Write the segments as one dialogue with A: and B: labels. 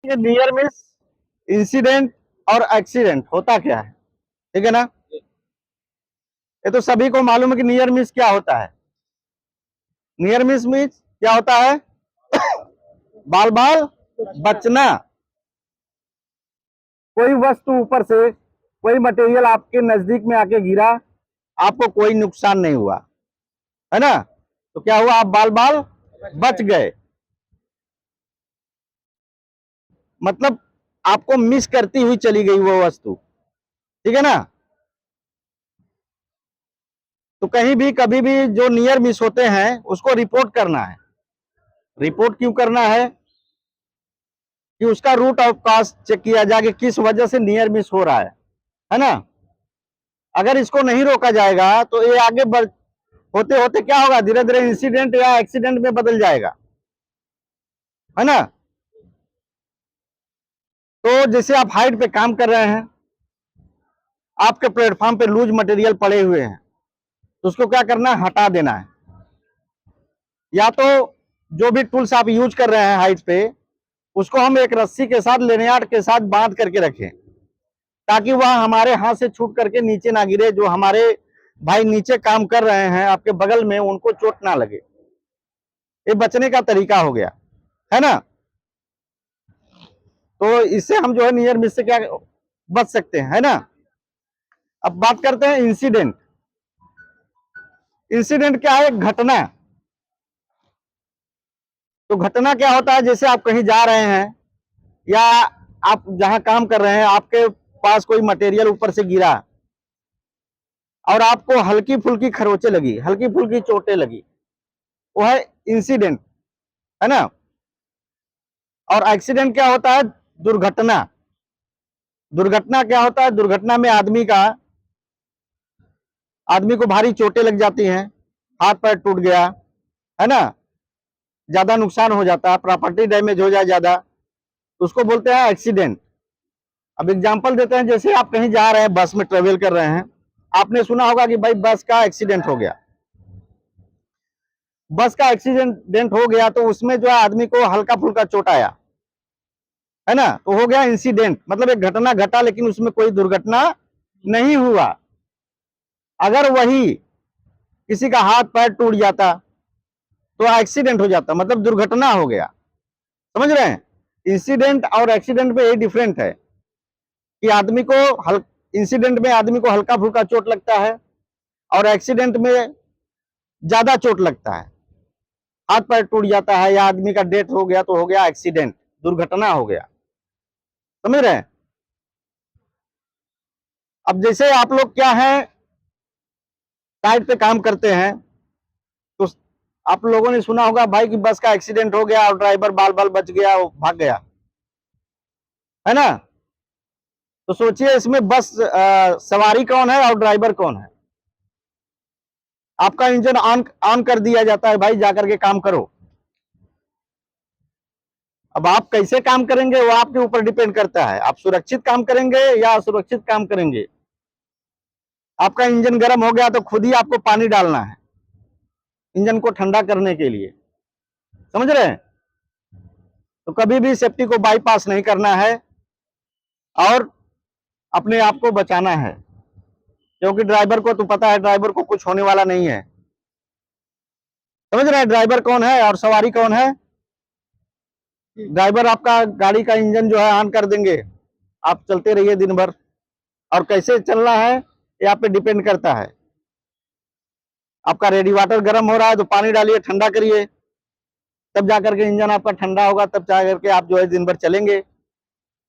A: ये near miss, incident और accident होता क्या है, ठीक है ना। ये तो सभी को मालूम है कि नियर मिस क्या होता है। नियर मिस मीन्स क्या होता है? बाल बाल बचना। कोई वस्तु ऊपर से, कोई मटेरियल आपके नजदीक में आके गिरा, आपको कोई नुकसान नहीं हुआ, है ना, तो क्या हुआ? आप बाल बाल बच गए। मतलब आपको मिस करती हुई चली गई वो वस्तु, ठीक है ना। तो कहीं भी कभी भी जो नियर मिस होते हैं उसको रिपोर्ट करना है। रिपोर्ट क्यों करना है? कि उसका रूट ऑफ कॉज चेक किया जाए कि किस वजह से नियर मिस हो रहा है ना। अगर इसको नहीं रोका जाएगा तो ये आगे बढ़ होते होते क्या होगा, धीरे धीरे इंसिडेंट या एक्सीडेंट में बदल जाएगा, है ना। तो जैसे आप हाइट पे काम कर रहे हैं, आपके प्लेटफॉर्म पे लूज मटेरियल पड़े हुए हैं, तो उसको क्या करना है? हटा देना है। या तो जो भी टूल्स आप यूज कर रहे हैं हाइट पे, उसको हम एक रस्सी के साथ, लेनियार्ड के साथ बांध करके रखें, ताकि वह हमारे हाथ से छूट करके नीचे ना गिरे। जो हमारे भाई नीचे काम कर रहे हैं आपके बगल में, उनको चोट ना लगे। ये बचने का तरीका हो गया, है ना। तो इससे हम जो है नियर मिस से क्या बच सकते हैं, है ना। अब बात करते हैं इंसिडेंट। इंसिडेंट क्या है? घटना। तो घटना क्या होता है? जैसे आप कहीं जा रहे हैं या आप जहां काम कर रहे हैं, आपके पास कोई मटेरियल ऊपर से गिरा और आपको हल्की फुल्की खरोंचे लगी, हल्की फुल्की चोटें लगी, वो है इंसिडेंट, है ना। और एक्सीडेंट क्या होता है? दुर्घटना। दुर्घटना क्या होता है? दुर्घटना में आदमी को भारी चोटें लग जाती हैं, हाथ पैर टूट गया, है ना, ज्यादा नुकसान हो जाता है, प्रॉपर्टी डैमेज हो जाए ज्यादा, तो उसको बोलते हैं एक्सीडेंट। अब एग्जांपल देते हैं, जैसे आप कहीं जा रहे हैं, बस में ट्रेवल कर रहे हैं, आपने सुना होगा कि भाई बस का एक्सीडेंट हो गया। बस का एक्सीडेंट हो गया तो उसमें जो है आदमी को हल्का फुल्का चोट आया, है ना, तो हो गया इंसिडेंट। मतलब एक घटना घटा लेकिन उसमें कोई दुर्घटना नहीं हुआ। अगर वही किसी का हाथ पैर टूट जाता तो एक्सीडेंट हो जाता, मतलब दुर्घटना हो गया। समझ रहे हैं? इंसिडेंट और एक्सीडेंट में यही डिफरेंट है कि आदमी को इंसिडेंट में आदमी को हल्का फुल्का चोट लगता है और एक्सीडेंट में ज्यादा चोट लगता है, हाथ पैर टूट जाता है या आदमी का डेथ हो गया, तो हो गया एक्सीडेंट, दुर्घटना हो गया। समझ रहे हैं? अब जैसे आप लोग क्या है, साइड पे काम करते हैं, तो आप लोगों ने सुना होगा भाई कि बस का एक्सीडेंट हो गया और ड्राइवर बाल बाल बच गया, वो भाग गया, है ना। तो सोचिए इसमें बस सवारी कौन है और ड्राइवर कौन है। आपका इंजन ऑन ऑन कर दिया जाता है, भाई जाकर के काम करो। अब आप कैसे काम करेंगे वो आपके ऊपर डिपेंड करता है। आप सुरक्षित काम करेंगे या असुरक्षित काम करेंगे। आपका इंजन गर्म हो गया तो खुद ही आपको पानी डालना है इंजन को ठंडा करने के लिए। समझ रहे हैं? तो कभी भी सेफ्टी को बाईपास नहीं करना है और अपने आप को बचाना है, क्योंकि ड्राइवर को तो पता है ड्राइवर को कुछ होने वाला नहीं है। समझ रहे हैं? ड्राइवर कौन है और सवारी कौन है? ड्राइवर आपका गाड़ी का इंजन जो है ऑन कर देंगे, आप चलते रहिए दिन भर, और कैसे चलना है ये आप पे डिपेंड करता है। आपका रेडिएटर गर्म हो रहा है तो पानी डालिए, ठंडा करिए, तब जाकर के इंजन आपका ठंडा होगा, तब जाकर के आप जो है दिन भर चलेंगे,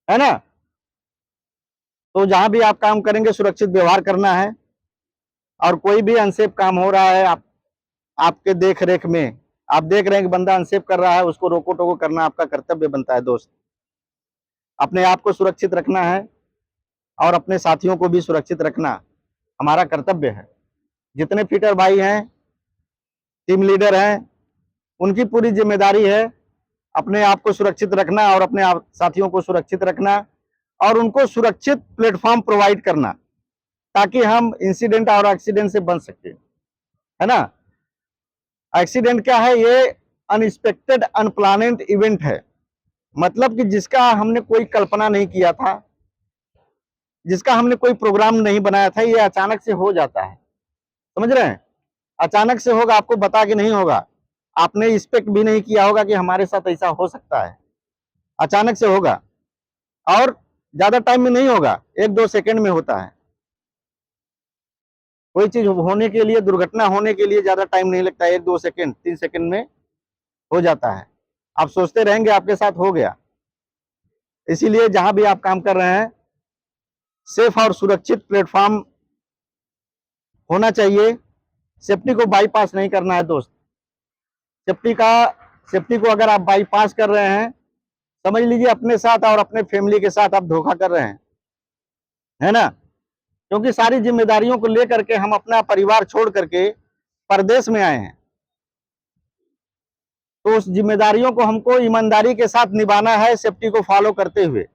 A: है ना। तो जहां भी आप काम करेंगे सुरक्षित व्यवहार करना है, और कोई भी अनसेफ काम हो रहा है आपके देख रेख में, आप देख रहे हैं कि बंदा अनसेफ कर रहा है, उसको रोको टोको करना आपका कर्तव्य बनता है दोस्त। अपने आप को सुरक्षित रखना है और अपने साथियों को भी सुरक्षित रखना हमारा कर्तव्य है। जितने फिटर भाई हैं, टीम लीडर हैं, उनकी पूरी जिम्मेदारी है अपने आप को सुरक्षित रखना और अपने साथियों को सुरक्षित रखना और उनको सुरक्षित प्लेटफॉर्म प्रोवाइड करना, ताकि हम इंसिडेंट और एक्सीडेंट से बच सके, है ना। एक्सीडेंट क्या है? ये अनएक्सपेक्टेड अनप्लानेड इवेंट है, मतलब कि जिसका हमने कोई कल्पना नहीं किया था, जिसका हमने कोई प्रोग्राम नहीं बनाया था, ये अचानक से हो जाता है। समझ रहे हैं? अचानक से होगा, आपको बता के नहीं होगा, आपने एक्सपेक्ट भी नहीं किया होगा कि हमारे साथ ऐसा हो सकता है। अचानक से होगा और ज्यादा टाइम में नहीं होगा, 1-2 सेकंड में होता है। कोई चीज होने के लिए, दुर्घटना होने के लिए ज्यादा टाइम नहीं लगता है, 1-2 सेकंड 3 सेकंड में हो जाता है। आप सोचते रहेंगे आपके साथ हो गया। इसीलिए जहां भी आप काम कर रहे हैं, सेफ और सुरक्षित प्लेटफॉर्म होना चाहिए। सेफ्टी को बाईपास नहीं करना है दोस्त। सेफ्टी को अगर आप बाईपास कर रहे हैं, समझ लीजिए अपने साथ और अपने फैमिली के साथ आप धोखा कर रहे हैं, है ना? क्योंकि सारी जिम्मेदारियों को लेकर के हम अपना परिवार छोड़ करके परदेश में आए हैं, तो उस जिम्मेदारियों को हमको ईमानदारी के साथ निभाना है, सेफ्टी को फॉलो करते हुए,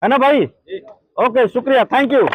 A: है ना भाई? ओके, शुक्रिया, थैंक यू।